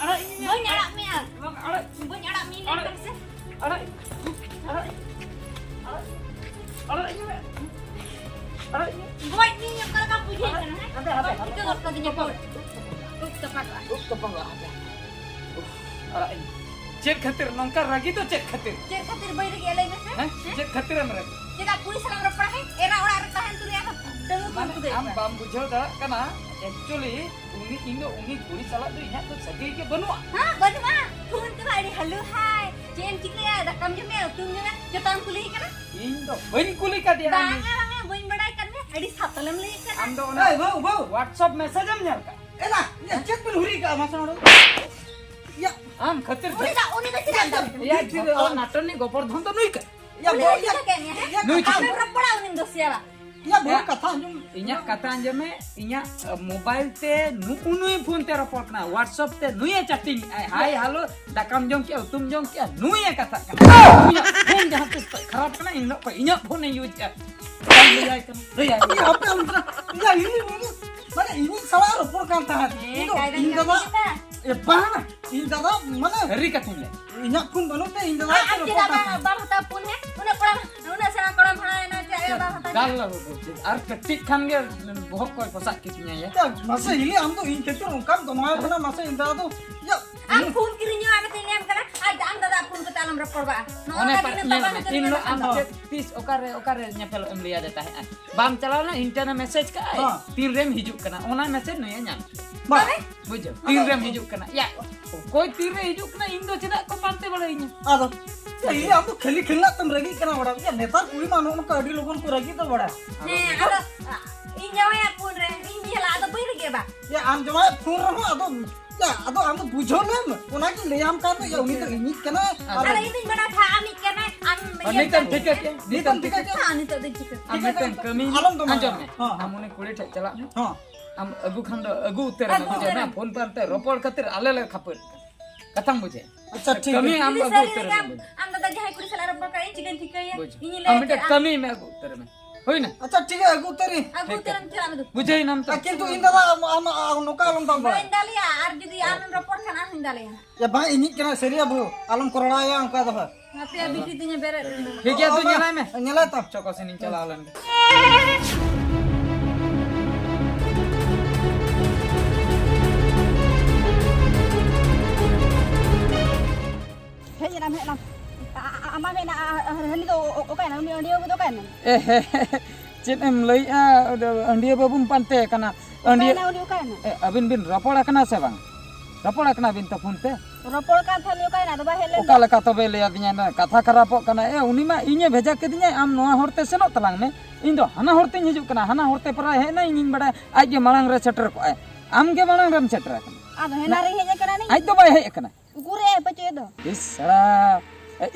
Arak ini. Boy nyarak mi ah. Arak. Boy nyarak mi Arak. kan sih. Arak. Arak. Arak ini. Arak ini. Boy ni yang kalau kamu puji kan? Ada. Itu nggak katanya Boy. Tepat lah. Kepang lah ada. Arak ini. Cek khatir nongkar lagi tuh cek khatir. Cek khatir Boy lagi alai ni Hah? Cek khatir mereka. Cek aku salam repah era orang retahan tu ni apa? Dulu Mana tu deh. am bam bujau dah karena actually uni guri salah tu ingat tu segi ke benua. Hah? Baju mah? Kun tu hari halu hai. Jem cik ya, dah kam jam ya, tu ni na. Jotan kuliah kan? Indo ben kuli ka dia. Banga boy badai kan ni. Adi satalam lagi kan? Am do na. Bau. WhatsApp message am nyal ka. Ela, ya cek pun huri ka masa nado. Ya, Am khatir. Uni dah cerita. Ya dhiro naton ni gopor dhon to nui ka. ya Uni bo dah ya. kan ya? Nui Kami berapa uni dosia lah? Ya bo Ya. kata anjum. Inya kata anjame inya mobile te nui phone te report na WhatsApp te nui chatting hai halo dakam jong ki tum jong ki nui kata kana. Inya phone jahan te kharap kana inya phone use ka. Ya. Ya apa antra? Ya ini. Mana ini salah report kan tahan. Itu inda ba. Bang, inda ba mana? Heri katule. Inya pun balon te inda ba. Ah, aja dah bang tapun ya. Una sana kolam hai na jaya bang tanya. Dalla ar ketik kan ge bohok koi posak kisnya ya. Ya masa ini am tu in ketur ungkap to mah kana masa inda tu. Ya, Ang phone kirinya ada tinggal kan? Ada ang dah phone kita alam report ba. One par tin lo am tis okare nyapel em liya deta hai. Bam chalana internet message ka ai. Tin rem hijuk kana. Ona message no ya nyam. ba. Bujo. Tin rem hijuk kana. Ya. Koi tin re hijuk kana indo cedak ko pante bala inya. Ado. Ya ini am tu kheli khilna tum ragi kana bada. Ya netar kui mano ko adi logon ko ragi to bada. Nih, ada injau ya phone re. Ini lah ada boleh lagi ba? Ya am jama phone raho ado. Ya ado am tu bujo nem. Ona ki le am ka to ya uni to ini kana. Ada ini mana tha amit kena am. Ani tan tiket ya. Ni tan tiket. Ani tu dah cakap. Am tan kami Alam to anjom ne. Ha. Amune kule thek chala. Ha. Am agu khando agu utter na bujo na phone par te ropor khatir alele khapur. Kathang buje. अच्छा ठीक Kami है am Ini agu sari utter. kam. Am dah jahai kuri salah report kai chicken tikka ya. Ini Am le. ta kami me agu utter me. Hoy na. अच्छा ठीक है अगु तरी Aku terang terang tu. Bujai nam ta. किंतु इंदला am नुका आलम तंबा Main dalia, ar jadi alam report kan asin dalia. या भाई इनी केना सेरिया भो आलम कोरड़ा या अंका दफा Tapi abis itu beret. ठीक है तू nyalai me. nyala ta Choko sini chala alan. Hei nam hei nam. Ama me na hani to okai na dia to kan. Chet em lay andia babum pante kana andia Na dia kan. abin bin rapor kana se bang. Rapor kana bin to phone te. Ropol kan thali okai na do ba hele. Oka leka tobe le adinya na katha kharapok kana uni ma inya bheja kedinya am noa horte senok talang me ᱤᱧ ᱫᱚ ᱦᱟᱱᱟ ᱦᱚᱨᱛᱮᱧ ᱦᱤᱡᱩᱜ ᱠᱟᱱᱟ ᱦᱟᱱᱟ ᱦᱚᱨᱛᱮ ᱯᱨᱟᱭ ᱦᱮᱡ ᱱᱟ ᱤᱧᱤᱧ ᱵᱟᱲᱟᱭ ᱟᱡ ᱜᱮ ᱢᱟᱲᱟᱝ ᱨᱮ ᱥᱮᱴᱮᱨ ᱠᱚᱜᱼᱟᱭ ᱟᱢ ᱜᱮ ᱢᱟᱲᱟᱝ ᱨᱮᱢ ᱥᱮᱴᱮᱨ ᱟᱠᱟᱱᱟ Ado hena ring hej kana ni. ᱟᱡ ᱫᱚ ᱵᱟᱭ ᱦᱮᱡ ᱟᱠᱟᱱᱟ Gure pace do. ᱤᱥ ᱥᱟᱲᱟ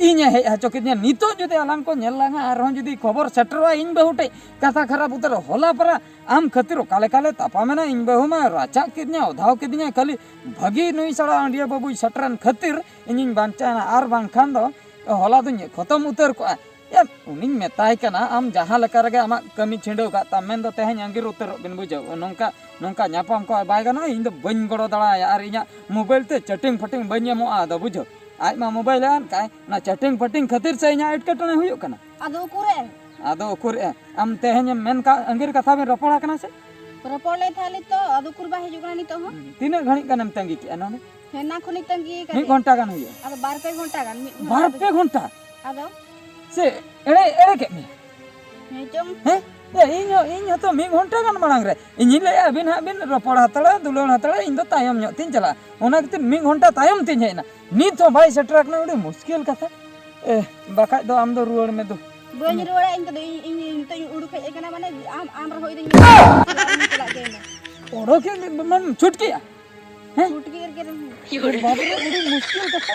ᱤᱧ ᱦᱮᱡ ᱦᱚᱪᱚ ᱠᱤᱫᱤᱧᱟ ᱱᱤᱛᱚᱜ ᱡᱩᱫᱤ ᱟᱞᱟᱝ ᱠᱚ ᱧᱮᱞ ᱞᱟᱝᱟ ᱟᱨᱦᱚᱸ ᱡᱩᱫᱤ ᱠᱷᱚᱵᱚᱨ ᱥᱮᱴᱮᱨᱚᱜᱼᱟ ᱤᱧ ᱵᱟᱹᱦᱩ ᱴᱷᱮᱡ ᱠᱟᱛᱷᱟ ᱠᱷᱟᱨᱟᱯ ᱩᱛᱟᱹᱨ ᱦᱚᱞᱟ ᱯᱟᱨᱟ ᱟᱢ ᱠᱷᱟᱹᱛᱤᱨ ᱚᱠᱟ ᱞᱮᱠᱟᱞᱮ ᱛᱟᱯᱟᱢᱮᱱᱟ ᱤᱧ ᱵᱟᱹᱦᱩ ᱢᱟ ᱨᱟᱪᱟᱜ ᱠᱤᱫᱤᱧᱟ ᱚᱫᱷᱟᱣ ᱠᱤᱫᱤᱧᱟ ᱠᱷᱟᱹᱞᱤ ᱵᱷᱟᱹᱜᱤ ᱱᱩᱭ ᱥᱟᱲᱟ ᱟᱸᱰᱤᱭᱟᱹ ᱵᱟᱹᱵᱩᱭ ᱥᱮᱴᱮᱨᱮᱱ ᱠᱷᱟᱹᱛᱤᱨ ᱤᱧᱤᱧ ᱵᱟᱧᱪᱟᱣᱮᱱᱟ ᱟᱨ ᱵᱟᱝᱠᱷᱟᱱ ᱫᱚ ᱦᱚᱞᱟ ᱫᱩᱧ ᱠᱷᱚᱛᱚᱢ ᱩᱛᱟᱹᱨ ᱠᱚᱜᱼᱟ 야 우린 메타이 까나 암 자할 까르게 아마 까미 쳔도 갔다 맨도 테hen 양기로 우터 bin bujo nongka nyapam ko bai gana indo bain goro dala ya arinya mobile te chatting fating banya mo ada bujo ai ma mobile an kai na chatting fating khatir sai nya etkatone huyuk kana Ado kure. ado kur am tehen men ka angir katha ben ropora kana se Ropol le thali to ado kurba hej kana ni to ho. tina ghani kanam tangi ki ana Hena khoni tangi mi kan. ghonta gan huyo Ado 12 ghonta kan. bar pe ghonta Ado se ere ke mi hejong he ya inyo to mi ghonta gan marang re inyi le abin ropor hatala dulon hatala indo tayam nyok tin chala ona kitin mi ghonta tayam tin heina nit ho bai setrak na ode muskil katha bakai do am do ruor me do Bani ruara ing to ing to uduk hej kana mane am ro hoi ding. Chala gena. oro ke man chutki ya Utki ker babu ode muskil katha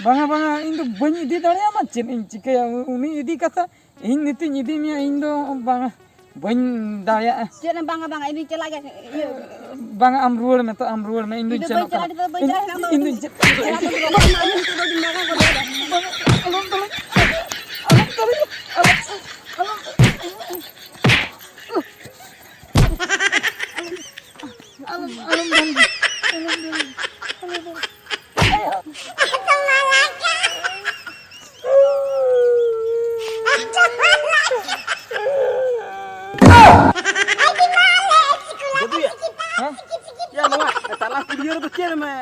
banga indo bani di dare ma chen in chike uni idi katha in niti idi mi indo banga ban daya Jena banga ini chala ge. banga am ruor me indo Indo cheno chala kita bajah na. indo Jadi ya? Hah? Ya mama, talah video itu kira me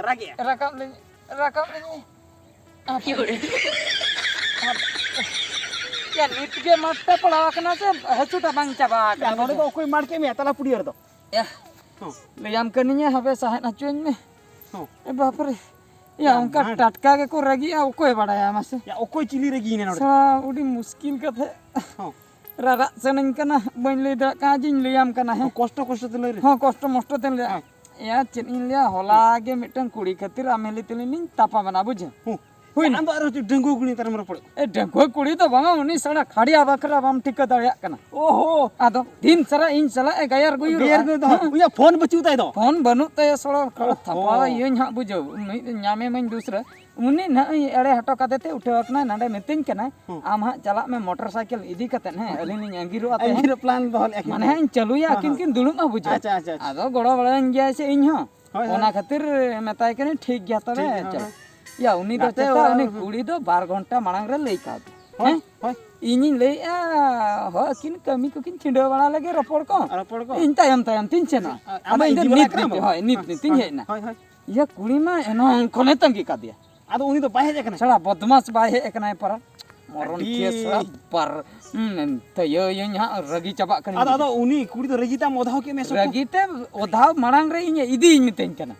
ragi ya. Rakam lagi. Ya nitge matte palawa kana se hachuta bang chaba Ya node ko koi mar ke me talah video itu. ya leyam kaninya habe sahet acuin me Oh. बाप रे या उनका टटका के को रगी आ कोई बड़ाया मसे Ya okoi cili ragi ini node. सा उडी मुश्किल का थे Oh. रारा सनन कना बन ले दा काजिन लियाम कना है Kosto tuh lari. हां कष्ट मष्ट तेन ले या चिन लिया होला गे मिटन कुड़ी खातिर आमेली तिलिन तापा बना बुझे Hui, ando harus denggu gini tar merapol. ए ढंगो कुड़ी तो बंगा उनी सड़ा खाड़िया बकरा बम टिक दड़या कना Oh, आदो दिन सरा इन सला ए गायर गुयु biar tuh dah. Punya phone berjuta itu. Phone बनू तो ये सड़ा थपा ये हाँ बुझो ᱧᱟᱢᱮ ᱢᱟᱹᱧ दूसरा उन्नी ना एड़े हटो काते ते उठेवकना नाडे मितिन कना आम हाँ चला में मोटरसाइकिल इदी कते है अलिनी अंगिरो आते हैं Akhirnya plan dohol akhirnya. माने हाँ चलुया किन किन दुलुम मा बुझो Acha. आदो गड़ो बड़न गया से इन हाँ होय, होय। ओना खातिर मेताय कने ठीक गया तबे चल या उन्नी दो चेता उन्नी कुड़ी दो 12 घंटा मांग रे लई का हैं Hoi, इनिन लई हो किन कमी को किन छिंडो बना लगे रपोड़ को rapor ko. इन तायम तीन छेना ama अब ini नीत gimana नीत kamu? होय नीत नीत तीन है ना Hoi. या कुड़ी में एनो कोने तंगी का दिया Aduh, ini tuh bahaya kan? सड़ा बदमाश बाय है एकना पर मोरन Aduh. के सड़ा पर तो ये यहाँ रगी चबा कनी Aduh, uni kuri tuh regita mau dah ke mesok. रगी ते ओधाव मांग रे इने इदी मितेन कना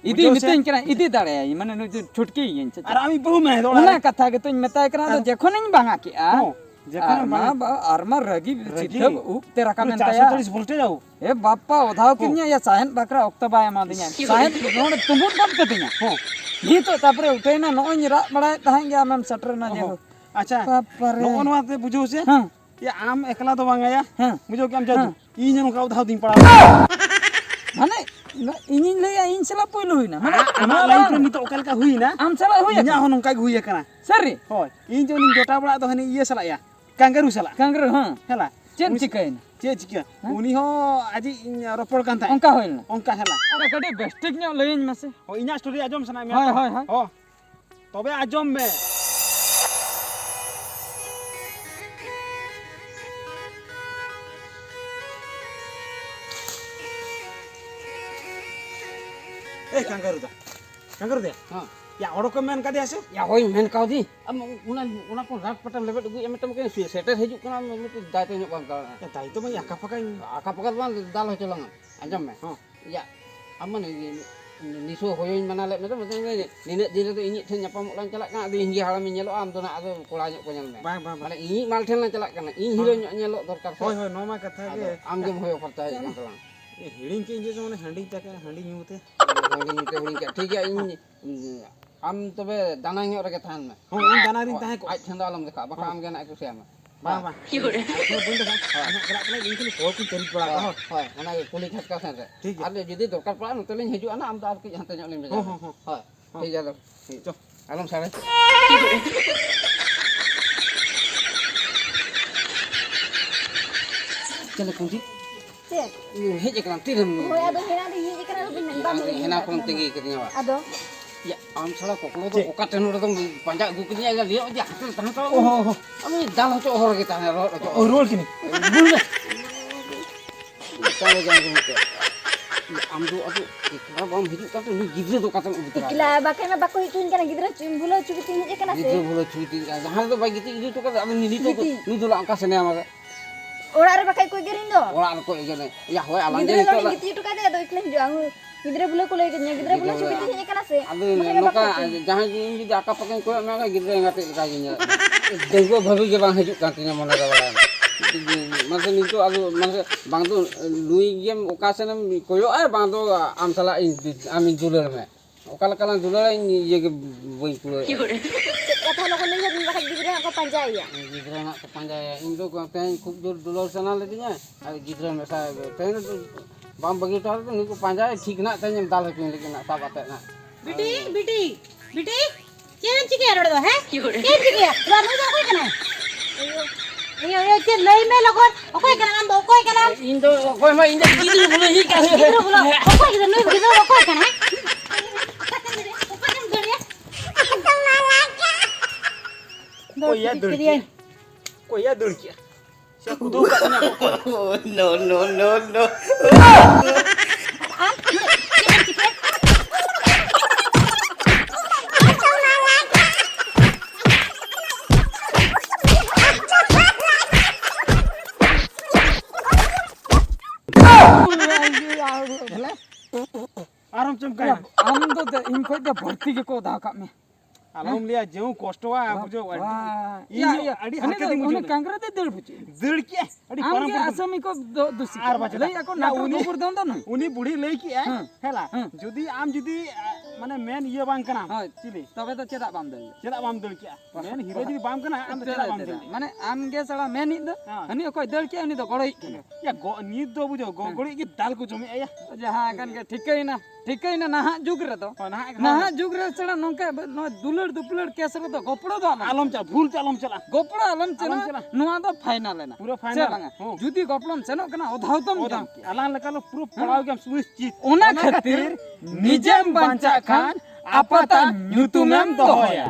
इदी बुझो से? मितेन कना इदी दाड़े माने नु छुटकी इन Ar ami bahu meh dolar. उना कथा के तुम मेताय कना तो जेखो नहीं बांगा के आ Oh, jangan आरमा रगी चितब उ तेरा का मेंता 430 voltage jauh. ए बाप्पा ओधाव किन्या या साहन बकरा ओक्तबाय मा दिया साहन नोड तुमुन बम कतिया Oh, नी तो तापरे उठेना नोय रा बड़ाय तहां गया मैम सटर ना जे acha. बाप रे Nokon wate bujo se. हां Ya am ekla tuh bang ya. हां Bujo ke am jadu. Ini nu kau dah ding pada. माने इनिन ले इन सला पहलो हुइना माने Ama lain kan itu okal ka hui na. आम सला हुइया Nya honong kai hui ya kana. सरी Hoi, ini jo ning jota bala tuh hani iya salah ya. Kangaru salah. कांगर हां Hela. चेन चिकैन Cie cikia. Uni ho aji rapor kan tai. अंका होइना Ongka hela. अरे कडी बेस्टिक न्यो लेइन मसे Oh, inya story ajom sana me. हाय हाय हाय Oh. Tobe ajom me. Eh, kangaru dah. Kangaru deh. हाँ Ya, orang komen ka dia se. या होई main cow दी अब उना को रात पटम लेबे दुगु एमे तम के सेटर हेजु कना मे तो दाते नो बंग Ya, dah itu mah ya kapakai. आका पकड़ बन दाल हो चलंग अंजम में हाँ। या अमन निसो होयोइन मना ले मतलब निने दिन तो इनी ठेन nyapam lang celak kan adu hingi halam nyelo am to na adu kola nyok ko nyel me Bang. mane ini mal ठेन lang celak kana ini hiro nyok nyelo dorkar Hoi, hoi, no ma kata ge. am jom hoyo percaya kan telang Eh, hiring ke inje jone handing tak handing nyute. ठीक है इन am tobe dana nyok rege than me Oh, ini danarin tahe ko. aj ठेन dalam dekha baka am gena aku siama Bang. Ini bunda kan. Anak gerak ini kan kau pun cari pula. Oh, হয় মানে পুলি খাটকা centre ঠিক আছে। আর যদি দরকার পড়ে নতলিন হিজু আনা আম তো আর কি জানতে জানলে মে হ্যাঁ, হ্যাঁ, হয় ঠিক আছে চল। আলম সারে চলে কুজি Cek. হেজ একরাম তিরম Hoy ado hena di ini kana lebih nembang. হেনা কোন tinggi katanya wa Ado. ya am salah koklo to oka tenu dong panjak gu kenya ga lihat aja hasil tanah to Oh, ami dal ho hor kita ne ro oh, roll kini. bul kalau jangan gitu am do atu ikra bam hidup kata ni gidre to kata ubutra Gila bakai mah baku ituin kana gidra bulo cubitin aja kana gitu se. boleh cuti jangan tuh bagi itu tuh kan ada nili tuh ini dulu angka seni ama Ora are bakai kue gerindo. orang aku ini ya hoe alang Gidra jadi lo tuh gitu itu kada ado iklan juang. Gidra bulo kulo iknya gidra bulo cubitin aja kana se. ada noka jangan jadi akak pakai kue mereka gitu yang ngerti kajinya dengo babi ke bang hidup kantinya mana kawan masa itu aku masa bang tuh lui game okasnya koyo bang tuh am salah amin juler me okal kalan juler ini ya ke boy pulau Kata lo kulo lihat bakai gidra aku panjai ya. gidra nak kepanjaya Indo kan kub dulur sana latinya ada gidra masa tanya tuh bang begitu ada tuh niku panjaya ठीक nak tanya dal itu lekin nak sabat nak बिटी बिटी बिटी chain चिके रडो है chain चिके Ranu जा कोई कना यो chain लई में लगन कोई कना हम कोई कना Indo koi mah Indo gidra boleh hik गिद्रो बोलो कोई गिद्रो नहीं गिद्रो ᱚᱠᱚᱭ ᱠᱟᱱᱟ ᱚᱠᱚᱭᱮᱢ ᱫᱟᱹᱲᱭᱟ Koya dulki. Koya dulki. Saya kudu katanya. Aram cemkai. am do in khoi da bharti ge ko da ka me Alam liya jauh kostoa bujo. ya Adi ani harkat da mujo. uni kangra de dil buchi Dulki. Adi am param ge param. asami ko dusi Ar baca lei dah. ako Na na uni- uni pur don don Uni budi lagi ki hela. Hmm. Judi am judi mana main iya bang kana. Hoi. Cili. tobe to cheda bam dil Cedak bam dulki. Main hero judi bam kana am cedak bam dulki. mane am ge sala meni do Ha. ani ko dil ki ani do goroi Ya go ni do bujo go gori ki dal ko jome ya. jaha kan ge thikai na naha jug re do Nah, naha jug re sala nongka no dulur dupulur kes re do gopro do am alam cak bhul alam cala. gopro alam chena chela. nuwa do final na Pura final. Oh. judi goplom cheno kana odhaw tom Odam. jam Alang lekalo pura palaw gam suis cit. ona khatir nijem bancha khan apata nyutumem dohoya